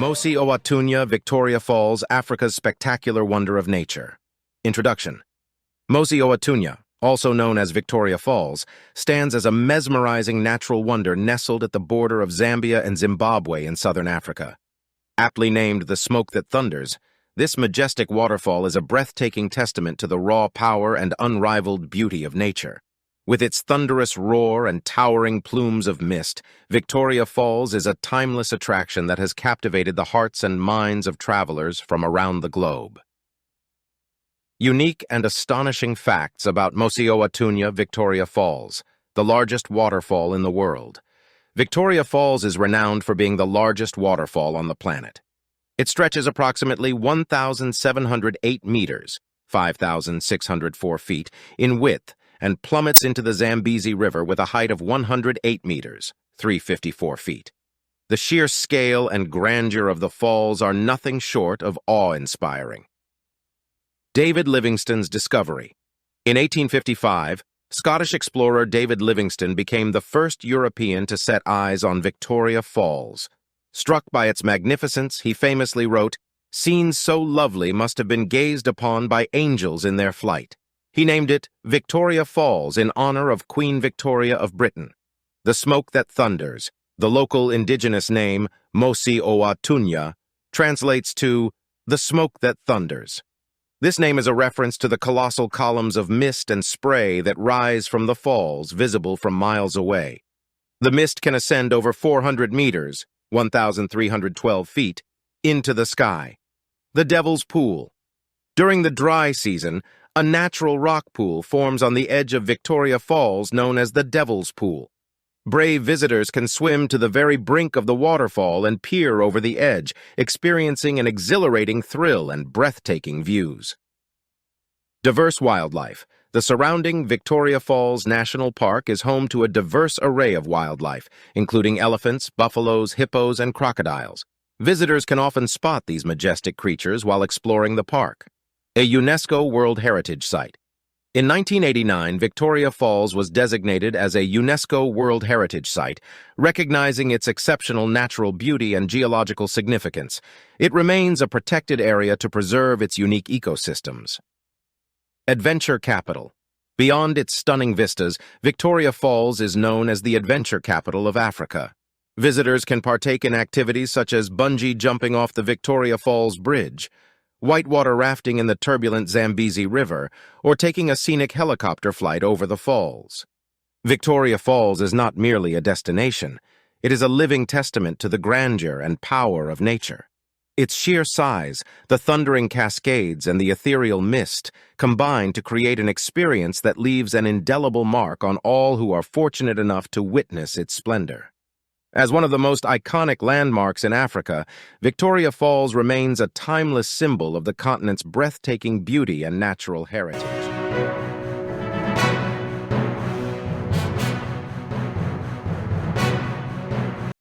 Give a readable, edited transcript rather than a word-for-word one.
Mosi-oa-Tunya, Victoria Falls, Africa's spectacular wonder of nature. Introduction. Mosi-oa-Tunya, also known as Victoria Falls, stands as a mesmerizing natural wonder nestled at the border of Zambia and Zimbabwe in southern Africa. Aptly named the smoke that thunders, this majestic waterfall is a breathtaking testament to the raw power and unrivaled beauty of nature. With its thunderous roar and towering plumes of mist, Victoria Falls is a timeless attraction that has captivated the hearts and minds of travelers from around the globe. Unique and astonishing facts about Mosi-oa-Tunya, Victoria Falls, the largest waterfall in the world. Victoria Falls is renowned for being the largest waterfall on the planet. It stretches approximately 1,708 meters, 5,604 feet, in width, and plummets into the Zambezi River with a height of 108 meters, 354 feet. The sheer scale and grandeur of the falls are nothing short of awe-inspiring. David Livingstone's discovery. In 1855, Scottish explorer David Livingstone became the first European to set eyes on Victoria Falls. Struck by its magnificence, he famously wrote, "Scenes so lovely must have been gazed upon by angels in their flight." He named it Victoria Falls in honor of Queen Victoria of Britain. The smoke that thunders, the local indigenous name, Mosi-oa-Tunya, translates to the smoke that thunders. This name is a reference to the colossal columns of mist and spray that rise from the falls, visible from miles away. The mist can ascend over 400 meters, 1,312 feet, into the sky. The Devil's Pool. During the dry season, a natural rock pool forms on the edge of Victoria Falls known as the Devil's Pool. Brave visitors can swim to the very brink of the waterfall and peer over the edge, experiencing an exhilarating thrill and breathtaking views. Diverse wildlife. The surrounding Victoria Falls National Park is home to a diverse array of wildlife, including elephants, buffaloes, hippos, and crocodiles. Visitors can often spot these majestic creatures while exploring the park. A UNESCO World Heritage Site. In 1989, Victoria Falls was designated as a UNESCO World Heritage Site, recognizing its exceptional natural beauty and geological significance. It remains a protected area to preserve its unique ecosystems. Adventure Capital. Beyond its stunning vistas, Victoria Falls is known as the adventure capital of Africa. Visitors can partake in activities such as bungee jumping off the Victoria Falls Bridge, whitewater rafting in the turbulent Zambezi River, or taking a scenic helicopter flight over the falls. Victoria Falls is not merely a destination. It is a living testament to the grandeur and power of nature. Its sheer size, the thundering cascades, and the ethereal mist combine to create an experience that leaves an indelible mark on all who are fortunate enough to witness its splendor. As one of the most iconic landmarks in Africa, Victoria Falls remains a timeless symbol of the continent's breathtaking beauty and natural heritage.